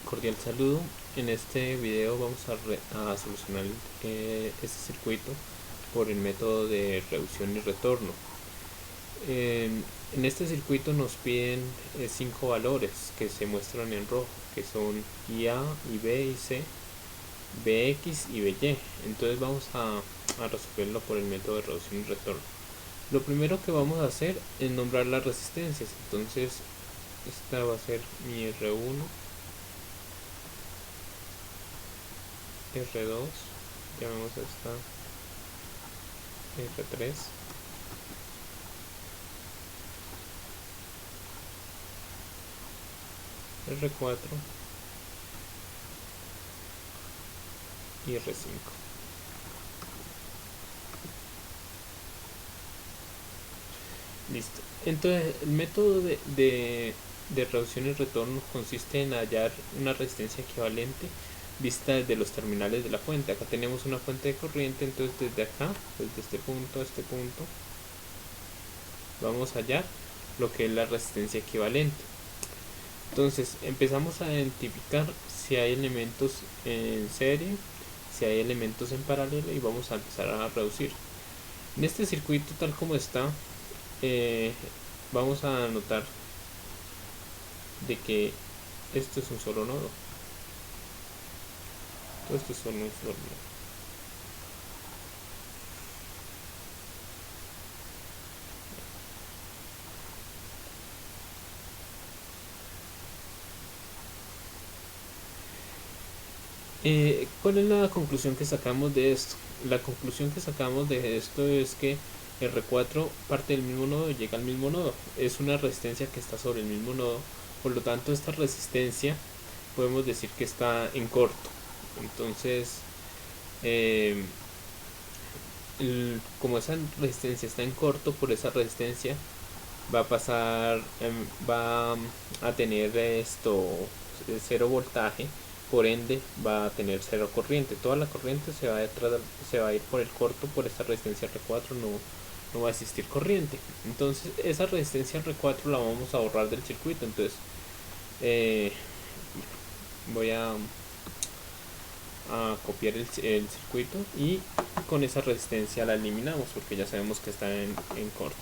Cordial saludo. En este video vamos a solucionar este circuito por el método de reducción y retorno. En este circuito nos piden 5 valores que se muestran en rojo, que son IA, IB, IC, BX y BY. Entonces vamos a resolverlo por el método de reducción y retorno. Lo primero que vamos a hacer es nombrar las resistencias. Entonces esta va a ser mi R1, R2, llamemos esta R3, R4 y R5. Listo. Entonces el método de reducción y retorno consiste en hallar una resistencia equivalente vista desde los terminales de la fuente. Acá tenemos una fuente de corriente, entonces desde acá, desde este punto a este punto, vamos a hallar lo que es la resistencia equivalente. Entonces empezamos a identificar si hay elementos en serie, si hay elementos en paralelo, y vamos a empezar a reducir. En este circuito tal como está, vamos a notar de que esto es un solo nodo. Todo esto es solo un solo nodo. ¿Cuál es la conclusión que sacamos de esto? La conclusión que sacamos de esto es que R4 parte del mismo nodo y llega al mismo nodo. Es una resistencia que está sobre el mismo nodo. Por lo tanto, esta resistencia podemos decir que está en corto. Entonces, como esa resistencia está en corto, por esa resistencia va a pasar, va a tener esto 0 voltaje, por ende va a tener 0 corriente. Toda la corriente se va a ir por el corto, por esta resistencia R4 no va a existir corriente. Entonces esa resistencia R4 la vamos a borrar del circuito. Entonces voy a copiar el circuito y con esa resistencia la eliminamos porque ya sabemos que está en corto.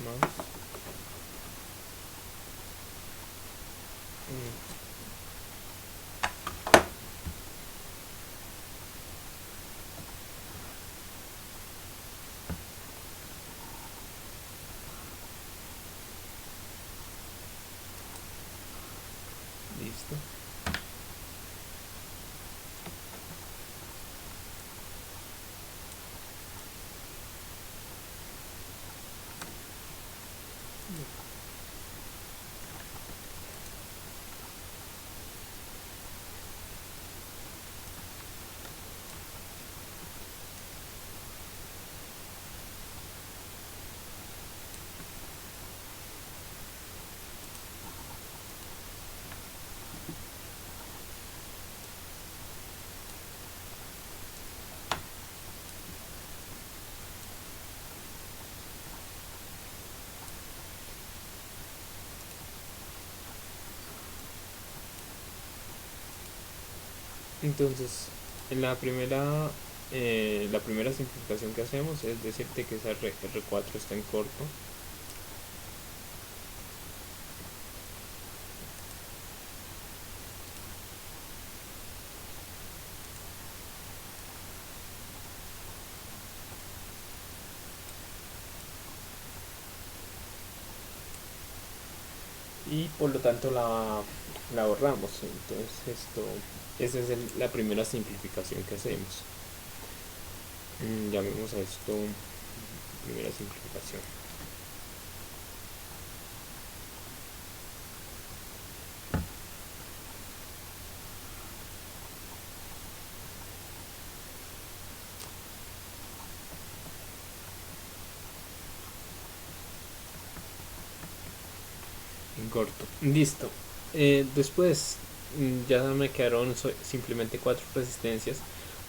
Vamos. Listo. Entonces, en la primera simplificación que hacemos es decirte que esa R4 está en corto. Y por lo tanto la ahorramos. Entonces esa es la primera simplificación que hacemos. Llamemos a esto primera simplificación. En corto. Listo. Después ya me quedaron simplemente 4 resistencias.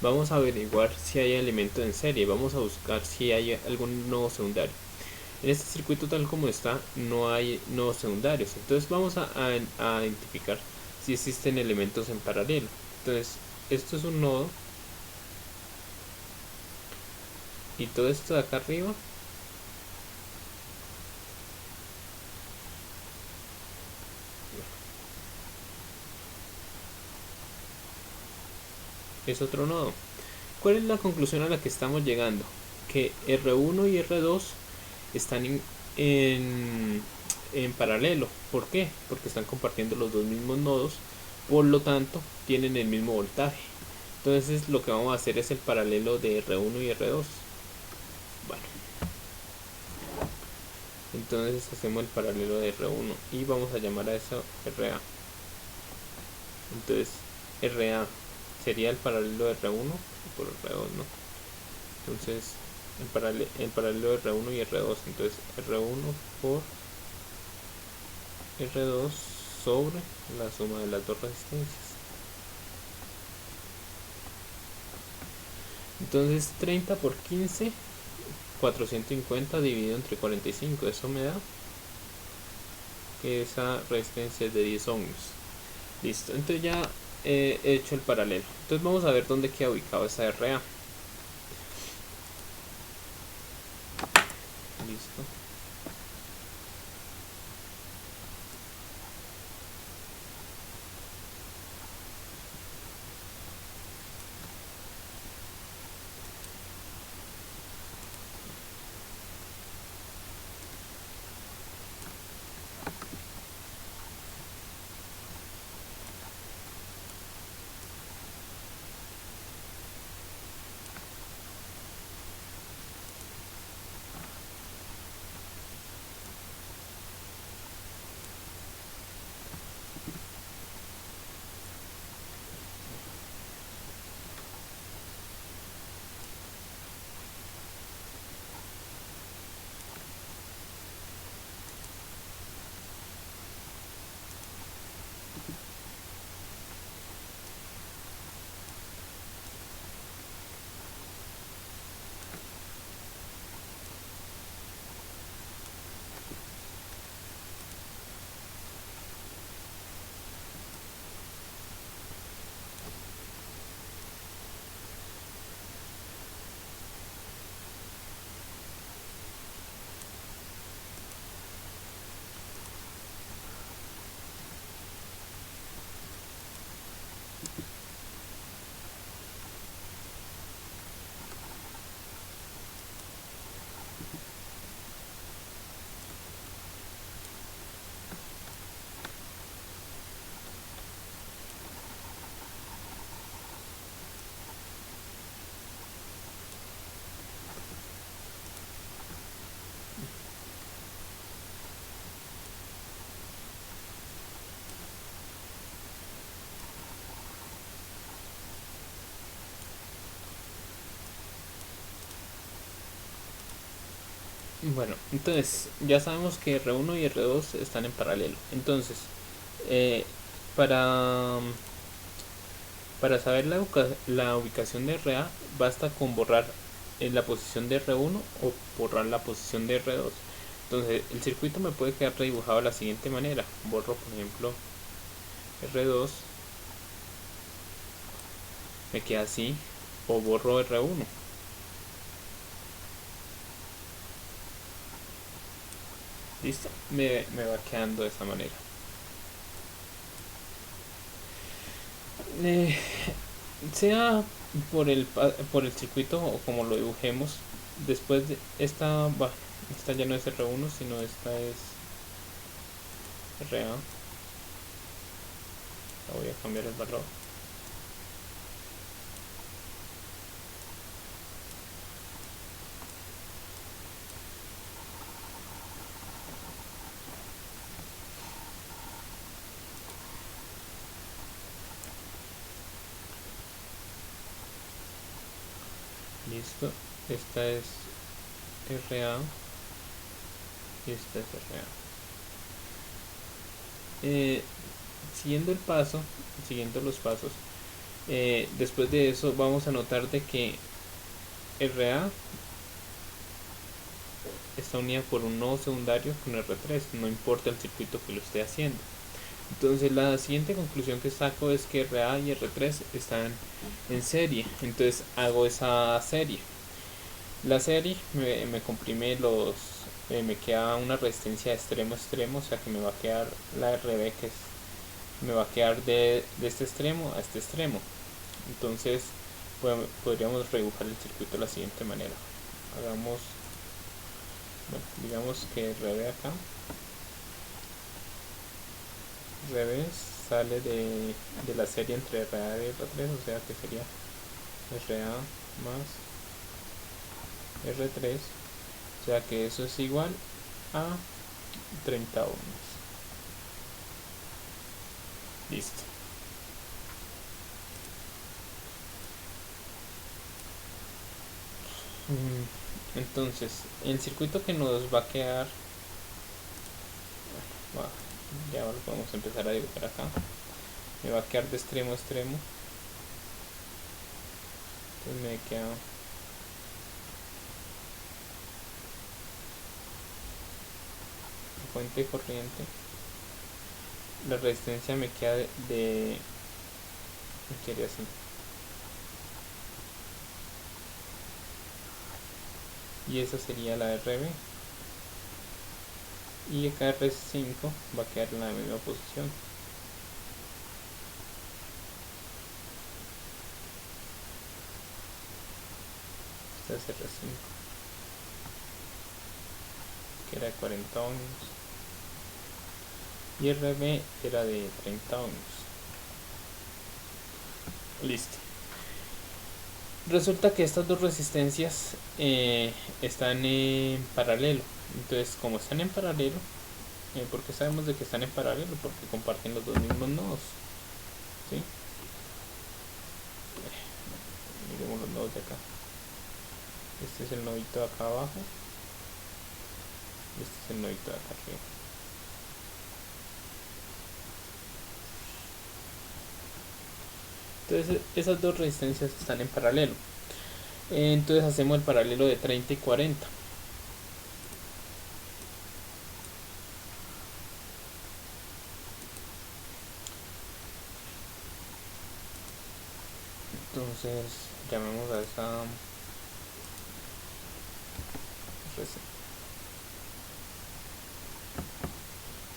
Vamos a averiguar si hay elemento en serie. Vamos a buscar si hay algún nodo secundario. En este circuito tal como está no hay nodos secundarios, entonces vamos a identificar si existen elementos en paralelo. Entonces esto es un nodo y todo esto de acá arriba es otro nodo. ¿Cuál es la conclusión a la que estamos llegando? Que R1 y R2 están en paralelo. ¿Por qué? Porque están compartiendo los dos mismos nodos, por lo tanto tienen el mismo voltaje. Entonces lo que vamos a hacer es el paralelo de R1 y R2. Bueno, entonces hacemos el paralelo de R1 y vamos a llamar a eso RA. Entonces RA sería el paralelo de R1 por R2, ¿no? Entonces el paralelo de R1 y R2, entonces R1 por R2 sobre la suma de las dos resistencias. Entonces 30 por 15, 450 dividido entre 45, eso me da que esa resistencia es de 10 ohms. Listo, entonces ya he hecho el paralelo. Entonces vamos a ver dónde queda ubicado esa RA. Listo. Bueno, entonces ya sabemos que R1 y R2 están en paralelo. Entonces, eh, para, para saber la ubicación de RA, basta con borrar la posición de R1 o borrar la posición de R2. Entonces, el circuito me puede quedar redibujado de la siguiente manera. Borro, por ejemplo, R2, me queda así, o borro R1. Listo, me va quedando de esa manera. Sea por el circuito o como lo dibujemos, después de esta ya no es R1, sino esta es RA. La voy a cambiar el valor. Listo, esta es RA y esta es RA. Siguiendo siguiendo los pasos, después de eso vamos a notar de que RA está unida por un nodo secundario con R3, no importa el circuito que lo esté haciendo. Entonces la siguiente conclusión que saco es que RA y R3 están en serie. Entonces hago esa serie. La serie me comprime me queda una resistencia de extremo a extremo, o sea que me va a quedar la RB me va a quedar de este extremo a este extremo. Entonces podríamos redibujar el circuito de la siguiente manera. Hagamos, bueno, digamos que RB acá. RB sale de la serie entre RA y R3, o sea que sería RA más R3, o sea que eso es igual a 30 ohms. Listo. Entonces, el circuito que nos va a quedar, ya lo podemos empezar a dibujar acá. Me va a quedar de extremo a extremo. Entonces me queda fuente de corriente. La resistencia me queda me quedaría así. Y esa sería la RB. Y acá R5 va a quedar en la misma posición. Esta es R5, que era de 40 ohms. Y RB era de 30 ohms. Listo. Resulta que estas dos resistencias están en paralelo. Entonces, como están en paralelo, ¿por qué sabemos de que están en paralelo? Porque comparten los dos mismos nodos. ¿Sí? Miremos los nodos de acá. Este es el nodito de acá abajo. Este es el nodito de acá arriba. Entonces esas dos resistencias están en paralelo. Entonces hacemos el paralelo de 30 y 40. Entonces llamemos a esa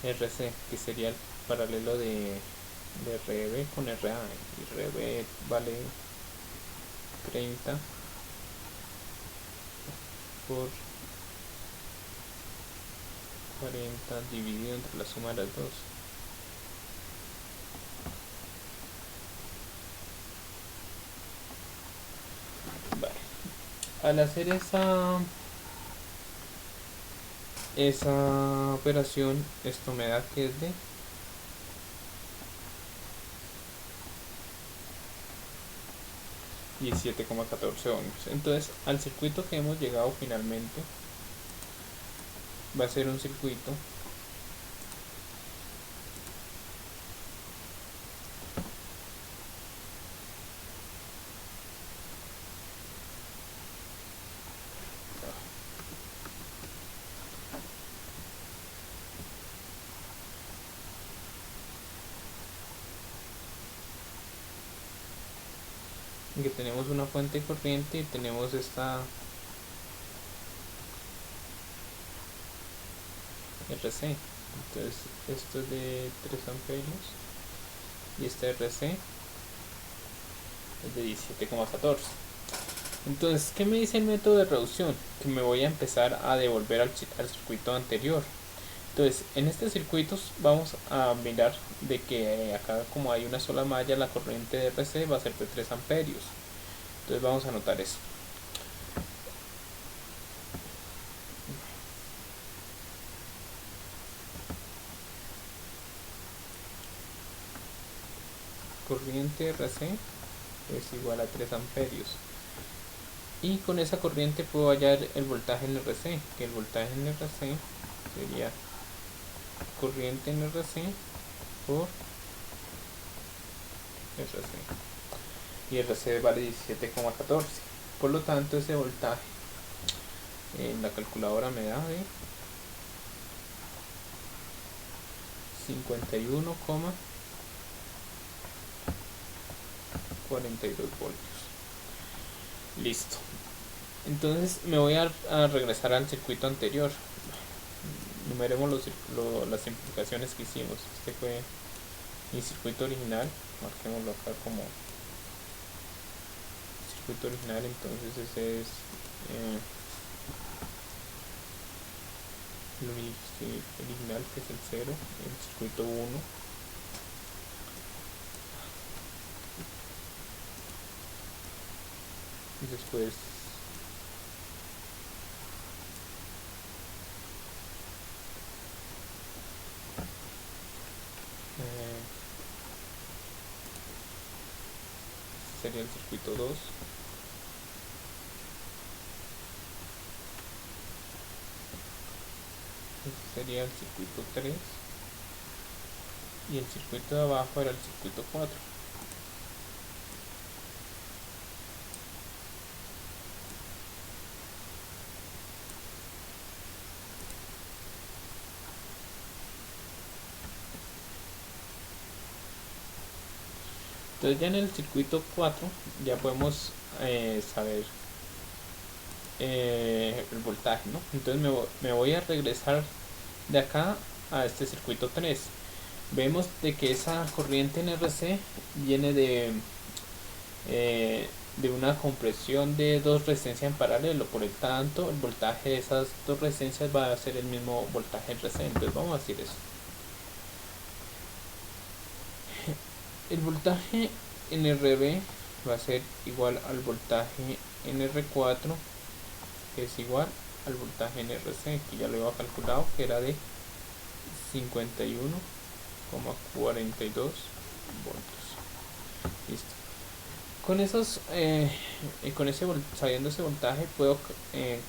RC, que sería el paralelo de RB con RA. Y RB vale 30 por 40 dividido entre la suma de las dos. Vale. Al hacer esa operación, esto me da que es de 17,14 ohms. Entonces, al circuito que hemos llegado finalmente va a ser un circuito en que tenemos una fuente de corriente y tenemos esta RC. Entonces esto es de 3 amperios y este RC es de 17,14. Entonces, ¿qué me dice el método de reducción? Que me voy a empezar a devolver al circuito anterior. Entonces, en estos circuitos vamos a mirar de que acá, como hay una sola malla, la corriente de RC va a ser de 3 amperios. Entonces vamos a anotar eso. Corriente RC es igual a 3 amperios. Y con esa corriente puedo hallar el voltaje en RC, que el voltaje en RC sería corriente en RC por RC. Y RC vale 17,14. Por lo tanto, ese voltaje En la calculadora me da de 51,42 voltios. Listo. Entonces me voy a regresar al circuito anterior. Numeremos las simplificaciones que hicimos. Este fue mi circuito original. Marquémoslo acá como circuito original. Entonces ese es el original, que es el 0, el circuito 1. Y después sería el circuito 2. Este sería el circuito 3. Y el circuito de abajo era el circuito 4. Entonces ya en el circuito 4 ya podemos saber el voltaje, ¿no? Entonces me voy a regresar de acá a este circuito 3. Vemos de que esa corriente en RC viene de una compresión de dos resistencias en paralelo. Por lo tanto, el voltaje de esas dos resistencias va a ser el mismo voltaje en RC. Entonces vamos a decir eso. El voltaje en RB va a ser igual al voltaje en R4, que es igual al voltaje en RC, que ya lo había calculado, que era de 51,42 voltios. Listo. Sabiendo ese voltaje, puedo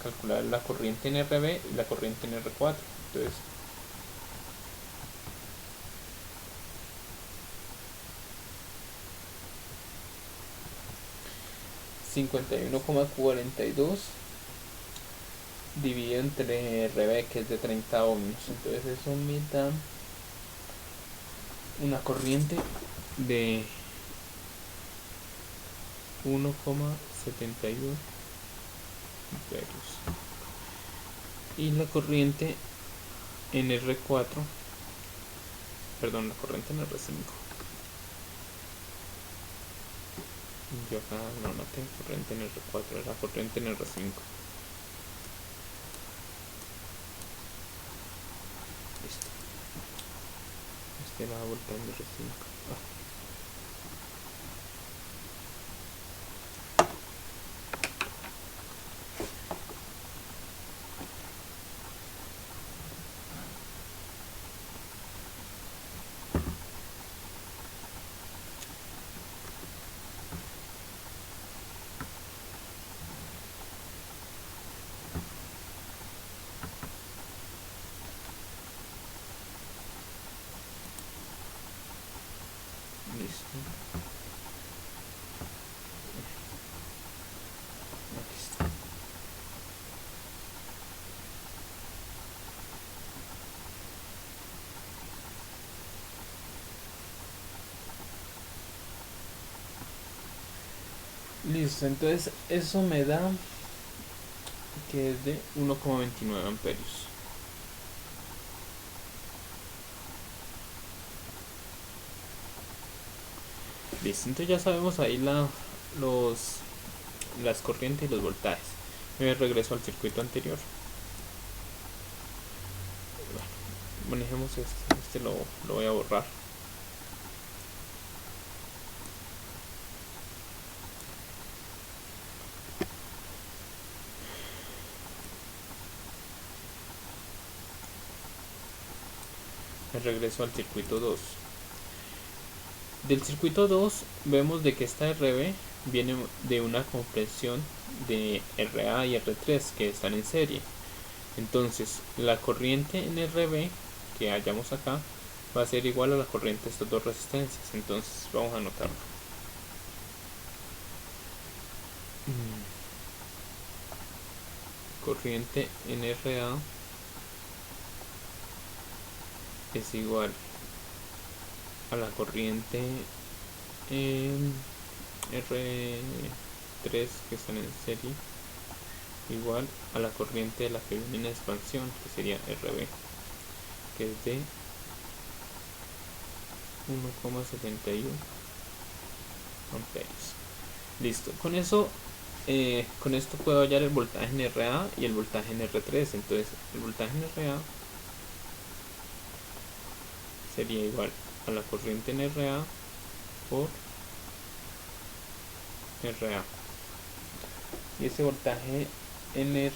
calcular la corriente en RB y la corriente en R4. Entonces, $51,42 dividido entre RB, que es de 30 ohms. Entonces eso me da una corriente de 1,71 amperios. Y la corriente en R4, perdón, la corriente en R5. Yo acá no noté corriente en R4, era corriente en R5. Listo. Este la vuelta en R5. Listo. Aquí está. Listo, entonces eso me da que es de 1,29 amperios. Listo, entonces ya sabemos ahí las corrientes y los voltajes. Me regreso al circuito anterior. Bueno, manejemos este lo voy a borrar. Me regreso al circuito 2. Del circuito 2 vemos de que esta RB viene de una compresión de RA y R3 que están en serie. Entonces la corriente en RB que hallamos acá va a ser igual a la corriente de estas dos resistencias. Entonces vamos a anotarlo. corriente en RA es igual a la corriente en R3 que están en serie, igual a la corriente de la que viene en expansión, que sería RB, que es de 1,71 amperios. Listo, con eso con esto puedo hallar el voltaje en RA y el voltaje en R3. Entonces el voltaje en RA sería igual a la corriente en RA por RA, y ese voltaje en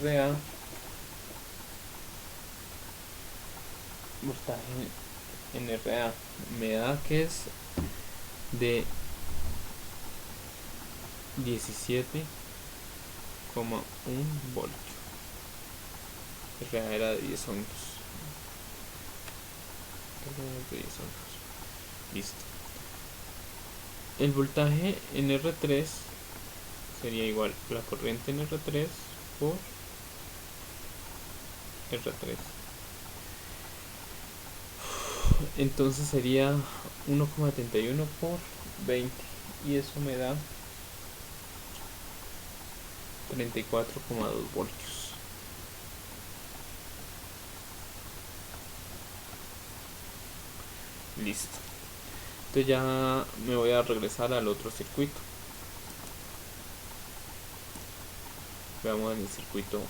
RA, me da que es de 17,1 voltios. RA era de 10 ohms. Listo. El voltaje en R3 sería igual a la corriente en R3 por R3. Entonces sería 1,71 por 20, y eso me da 34,2 voltios. Listo. Entonces ya me voy a regresar al otro circuito. Veamos en el circuito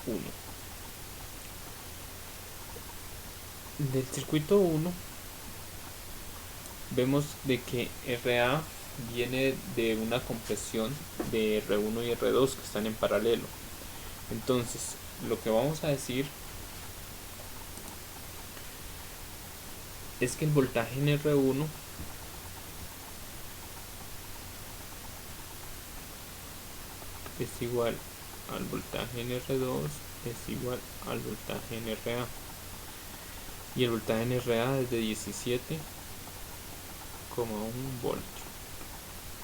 1. Del circuito 1 vemos de que RA viene de una compresión de R1 y R2 que están en paralelo. Entonces lo que vamos a decir es que el voltaje en R1 es igual al voltaje en R2 es igual al voltaje en RA, y el voltaje en RA es de 17,1 voltios.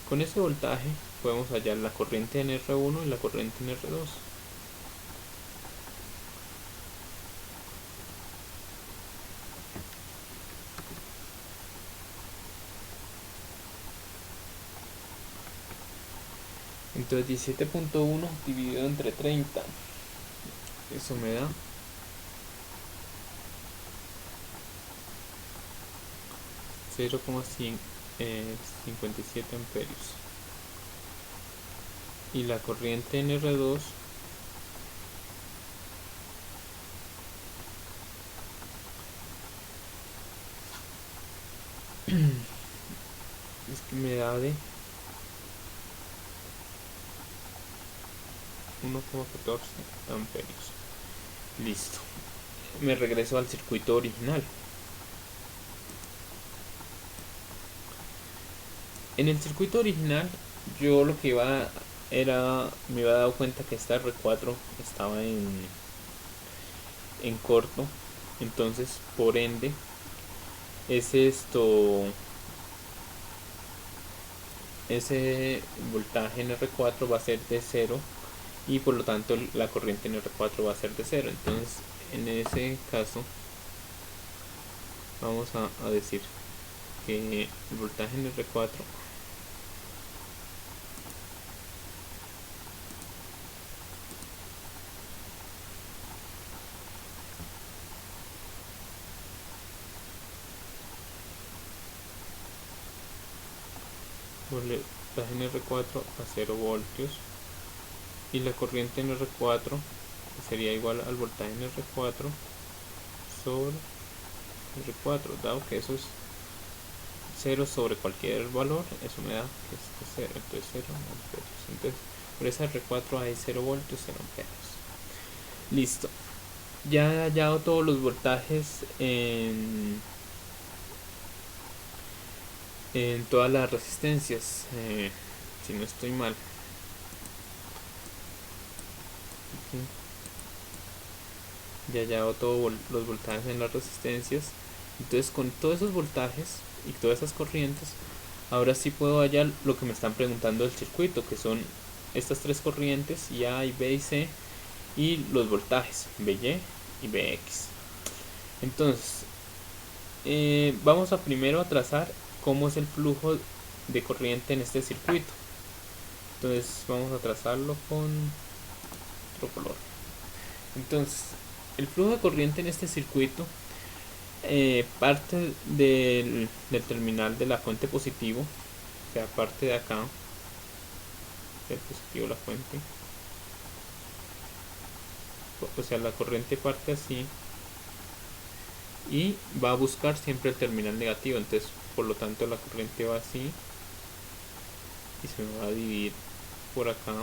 Con ese voltaje podemos hallar la corriente en R1 y la corriente en R2. Entonces 17,1 dividido entre 30, eso me da 0,57 amperios. Y la corriente en R2 es que me da de 1,14 amperios. Listo. Me regreso al circuito original. En el circuito original yo lo que iba era, me había dado cuenta que esta R4 estaba en corto. Entonces por ende ese voltaje en R4 va a ser de 0, y por lo tanto la corriente en R4 va a ser de 0. Entonces en ese caso vamos a decir que el voltaje en R4 voltaje en R4 a 0 voltios, y la corriente en R4 sería igual al voltaje en R4 sobre R4, dado que eso es 0 sobre cualquier valor, eso me da que es 0, entonces 0 amperios. Entonces por esa R4 hay 0 voltios, 0 amperios. Listo. Ya he hallado todos los voltajes en todas las resistencias, si no estoy mal. Ya he hallado todos los voltajes en las resistencias. Entonces con todos esos voltajes y todas esas corrientes, ahora sí puedo hallar lo que me están preguntando del circuito, que son estas tres corrientes, y A y B y C, y los voltajes VY y VX. Entonces vamos a primero a trazar cómo es el flujo de corriente en este circuito. Entonces vamos a trazarlo con otro color. Entonces el flujo de corriente en este circuito parte del terminal de la fuente positivo, o sea, parte de acá del positivo la fuente, o sea, la corriente parte así y va a buscar siempre el terminal negativo. Entonces por lo tanto la corriente va así y se me va a dividir por acá,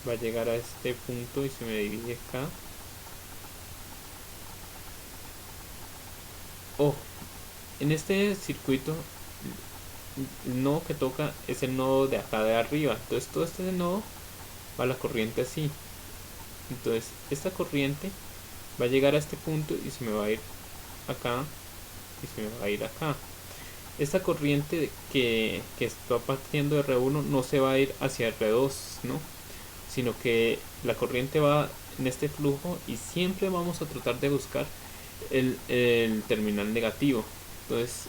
va a llegar a este punto y se me divide acá. Oh, en este circuito el nodo que toca es el nodo de acá de arriba, entonces todo este nodo va la corriente así. Entonces esta corriente va a llegar a este punto y se me va a ir acá y se me va a ir acá. Esta corriente que está partiendo de R1 no se va a ir hacia R2, ¿no? Sino que la corriente va en este flujo y siempre vamos a tratar de buscar el terminal negativo. Entonces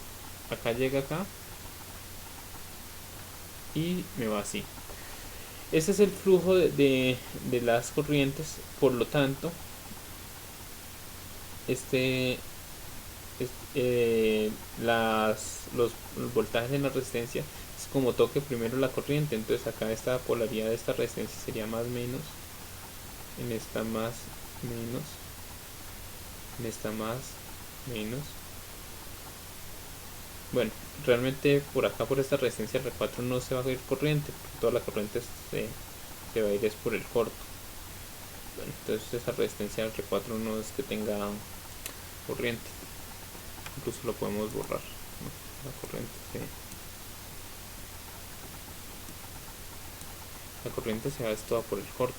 acá llega acá y me va así. Ese es el flujo de las corrientes. Por lo tanto, los voltajes en la resistencia es como toque primero la corriente. Entonces acá esta polaridad de esta resistencia sería más menos, en esta más menos, en esta más menos. Bueno, realmente por acá, por esta resistencia R4 no se va a ir corriente, porque toda la corriente se va a ir es por el corto. Bueno, entonces esa resistencia R4 no es que tenga corriente, incluso lo podemos borrar, ¿no? La corriente se va es toda por el corto.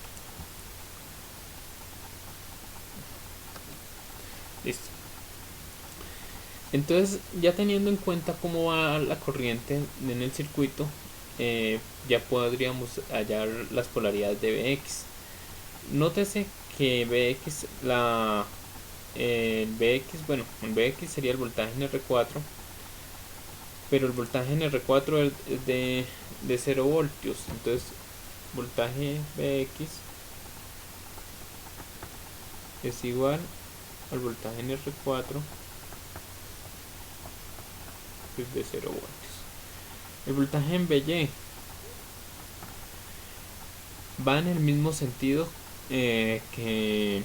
Listo. Entonces, ya teniendo en cuenta cómo va la corriente en el circuito, ya podríamos hallar las polaridades de Bx. Nótese que Bx, el Bx, bueno, el Bx sería el voltaje en R4, pero el voltaje en R4 es de 0 voltios. Entonces, voltaje Bx es igual al voltaje en R4 de 0 voltios. El voltaje en By va en el mismo sentido que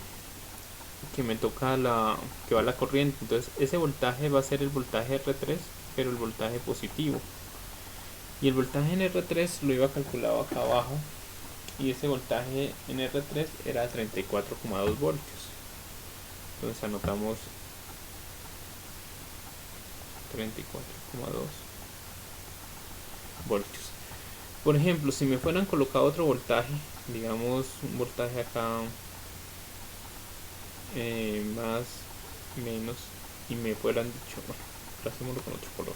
me toca que va la corriente. Entonces ese voltaje va a ser el voltaje R3, pero el voltaje positivo, y el voltaje en R3 lo iba calculado acá abajo, y ese voltaje en R3 era 34,2 voltios. Entonces anotamos 34,2 voltios. Por ejemplo, si me fueran colocado otro voltaje, digamos un voltaje acá más menos, y me fueran dicho, bueno, hacémoslo con otro color,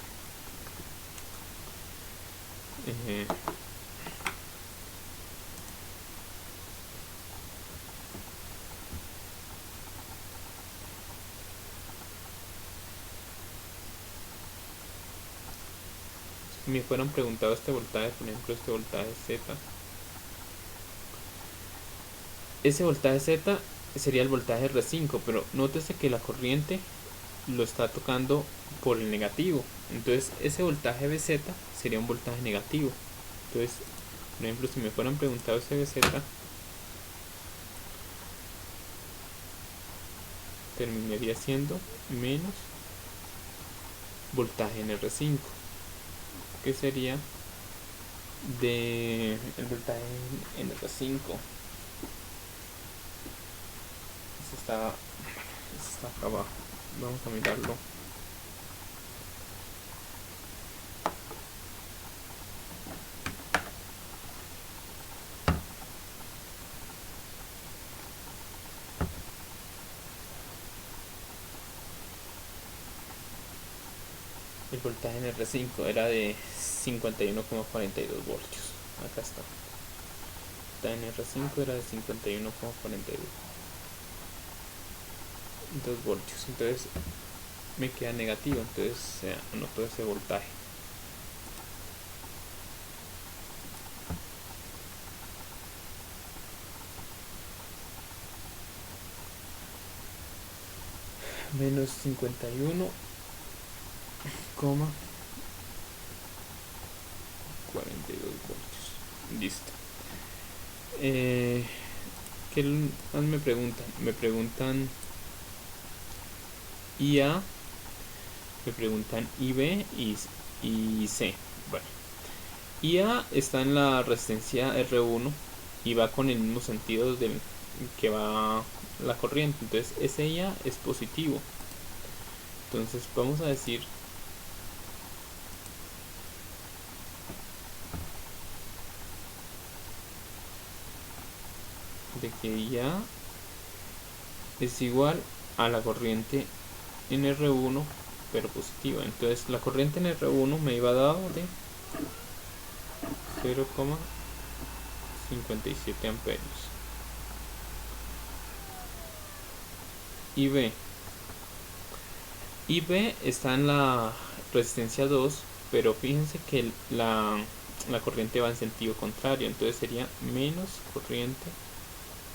si me fueran preguntado este voltaje, por ejemplo este voltaje Z, ese voltaje Z sería el voltaje R5, pero nótese que la corriente lo está tocando por el negativo. Entonces ese voltaje BZ sería un voltaje negativo. Entonces, por ejemplo, si me fueran preguntado ese BZ, terminaría siendo menos voltaje en R5, que sería de el voltaje en R5. Está acá abajo. Vamos a mirarlo. El voltaje en R5 era de 51,42 voltios. Acá está. está en R5 era de 51,42 voltios, entonces me queda negativo, entonces se anotó ese voltaje. Menos 51,42 voltios. Listo. ¿Qué más me preguntan? Me preguntan IA, me preguntan IB y C. Bueno, IA está en la resistencia R1 y va con el mismo sentido del que va la corriente, entonces ese IA es positivo. Entonces vamos a decir de que IA es igual a la corriente en R1 pero positiva. Entonces la corriente en R1 me iba dado de 0,57 amperios. IB está en la resistencia 2, pero fíjense que la corriente va en sentido contrario, entonces sería menos corriente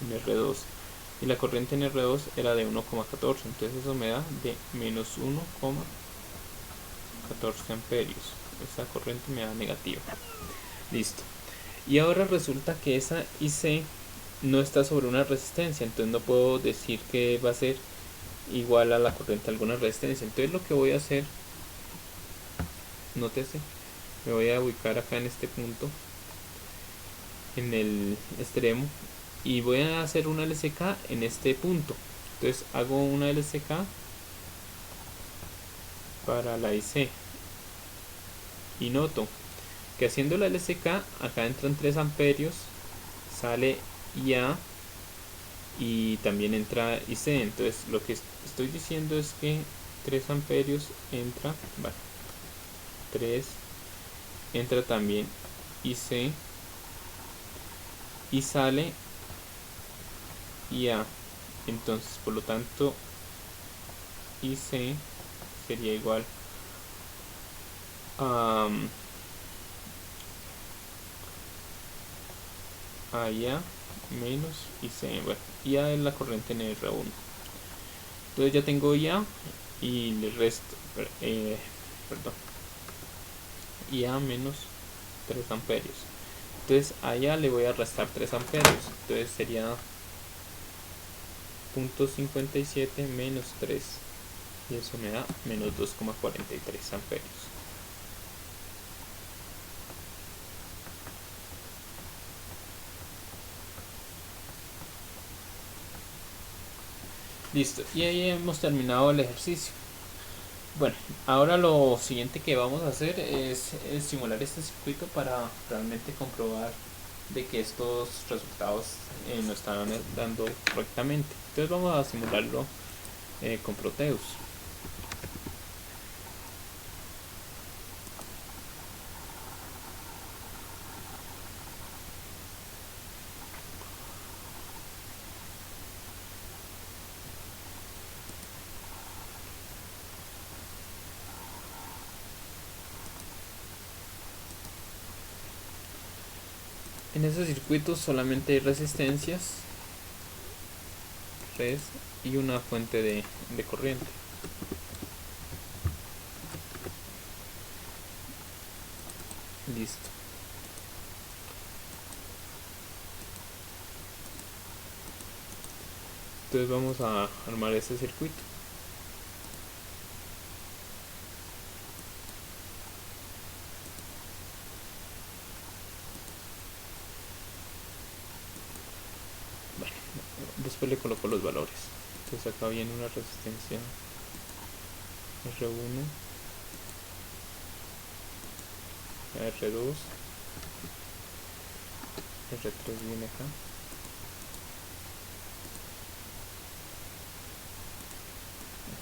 en R2 y la corriente en R2 era de 1,14, entonces eso me da de menos 1,14 amperios. Esa corriente me da negativa. Listo. Y ahora resulta que esa IC no está sobre una resistencia, entonces no puedo decir que va a ser igual a la corriente de alguna resistencia. Entonces lo que voy a hacer, nótese, me voy a ubicar acá en este punto, en el extremo, y voy a hacer una LCK en este punto. Entonces hago una LCK para la IC y noto que haciendo la LCK acá entran 3 amperios, sale IA y también entra IC. Entonces lo que estoy diciendo es que 3 amperios entra, bueno, 3 entra también IC y sale IA. Entonces por lo tanto IC sería igual a IA menos IC. Bueno, IA es la corriente en R1. Entonces ya tengo IA y le resto, perdón, IA menos 3 amperios. Entonces allá le voy a restar 3 amperios. Entonces sería 0,57 menos 3. Y eso me da menos 2,43 amperios. Listo. Y ahí hemos terminado el ejercicio. Bueno, ahora lo siguiente que vamos a hacer es simular este circuito para realmente comprobar de que estos resultados nos están dando correctamente. Entonces vamos a simularlo con Proteus. En ese circuito solamente hay resistencias, res y una fuente de corriente. Listo. Entonces vamos a armar este circuito. Bueno, después le coloco los valores. Entonces acá viene una resistencia R1, R2, R3 viene acá.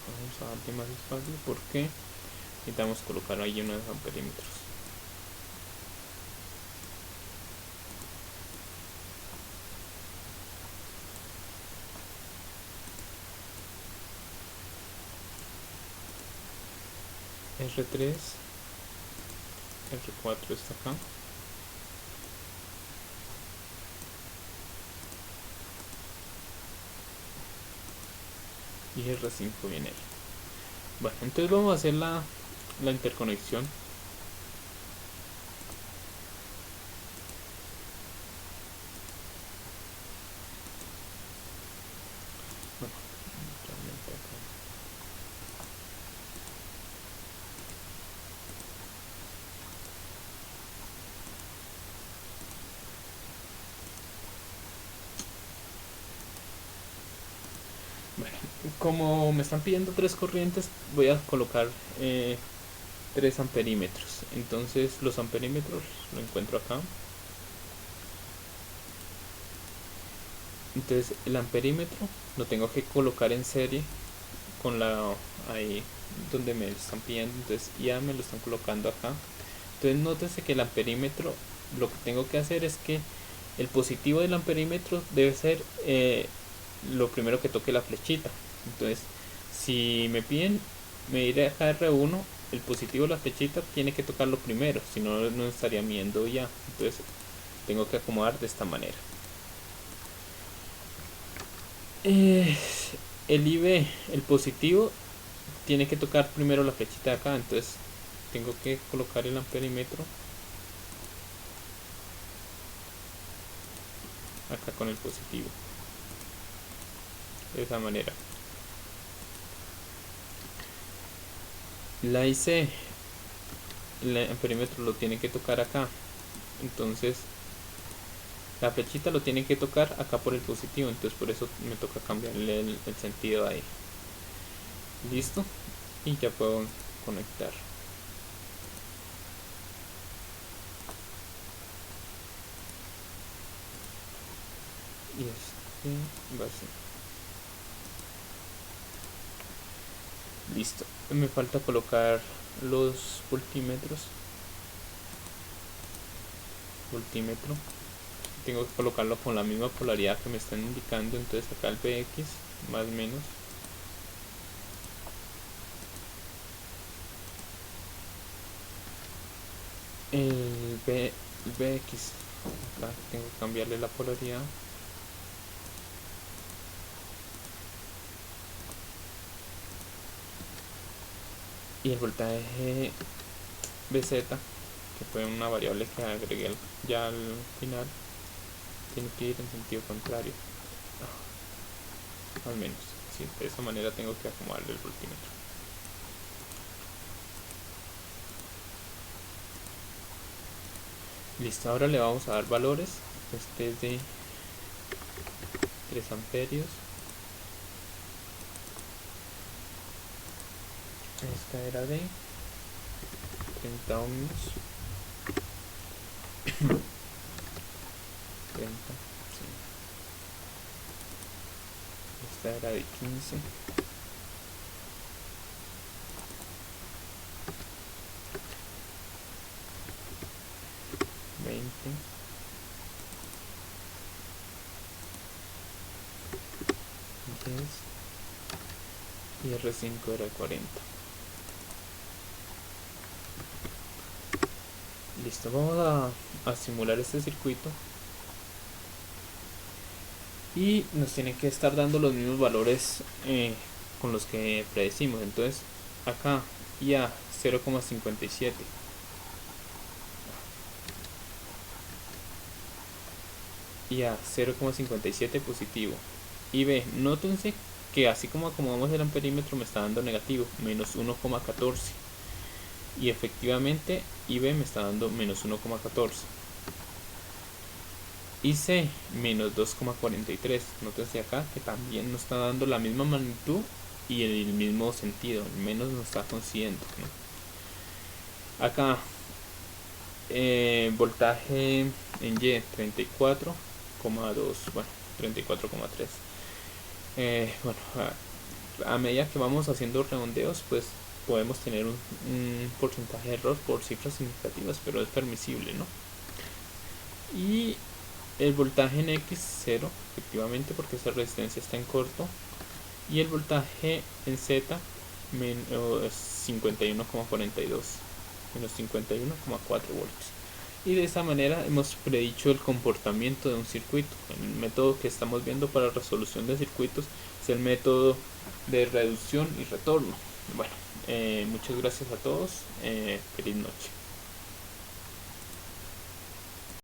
Vamos a darle más espacio porque necesitamos colocar ahí unos amperímetros. R3, R4 está acá. Y R5 viene ahí. Bueno, entonces vamos a hacer la interconexión. Bueno, realmente acá. Bueno, como me están pidiendo 3 corrientes, voy a colocar 3 amperímetros. Entonces los amperímetros lo encuentro acá. Entonces el amperímetro lo tengo que colocar en serie con la ahí donde me están pidiendo. Entonces ya me lo están colocando acá. Entonces nótese que el amperímetro, lo que tengo que hacer es que el positivo del amperímetro debe ser lo primero que toque la flechita. Entonces si me piden medir acá R1, el positivo de la flechita tiene que tocarlo primero, si no, no estaría midiendo ya. Entonces tengo que acomodar de esta manera. El IV, el positivo, tiene que tocar primero la flechita de acá. Entonces tengo que colocar el amperímetro acá con el positivo, de esa manera. La IC, el amperímetro lo tiene que tocar acá. Entonces la flechita lo tiene que tocar acá por el positivo. Entonces por eso me toca cambiarle el sentido ahí. Listo. Y ya puedo conectar. Y va así. Listo. Me falta colocar los voltímetros. Voltímetro. Tengo que colocarlo con la misma polaridad que me están indicando. Entonces acá el Vx más o menos. El Vx. Acá tengo que cambiarle la polaridad. Y el voltaje Bz, que fue una variable que agregué ya al final, tiene que ir en sentido contrario. Al menos, sí, de esa manera tengo que acomodarle el voltímetro. Listo, ahora le vamos a dar valores. Este es de 3 amperios. Esta era de 30 ohmios. 30, sí. Esta era de 15. Y R5 era 40. Listo, vamos a simular este circuito y nos tienen que estar dando los mismos valores con los que predecimos. Entonces acá IA 0,57, IA 0,57 positivo. Y B, nótense que así como acomodamos el amperímetro me está dando negativo, menos 1,14. Y efectivamente IB me está dando menos 1,14. IC menos 2,43. Nótense acá que también nos está dando la misma magnitud y el mismo sentido, al menos nos está coincidiendo, ¿no? Acá voltaje en Y 34,2, bueno, 34,3. Bueno, a medida que vamos haciendo redondeos, pues podemos tener un porcentaje de error por cifras significativas, pero es permisible, ¿no? Y el voltaje en X 0, efectivamente, porque esa resistencia está en corto. Y el voltaje en Z 51,42 menos 51,4 voltios. Y de esa manera hemos predicho el comportamiento de un circuito. El método que estamos viendo para resolución de circuitos es el método de reducción y retorno. Bueno, muchas gracias a todos. Feliz noche.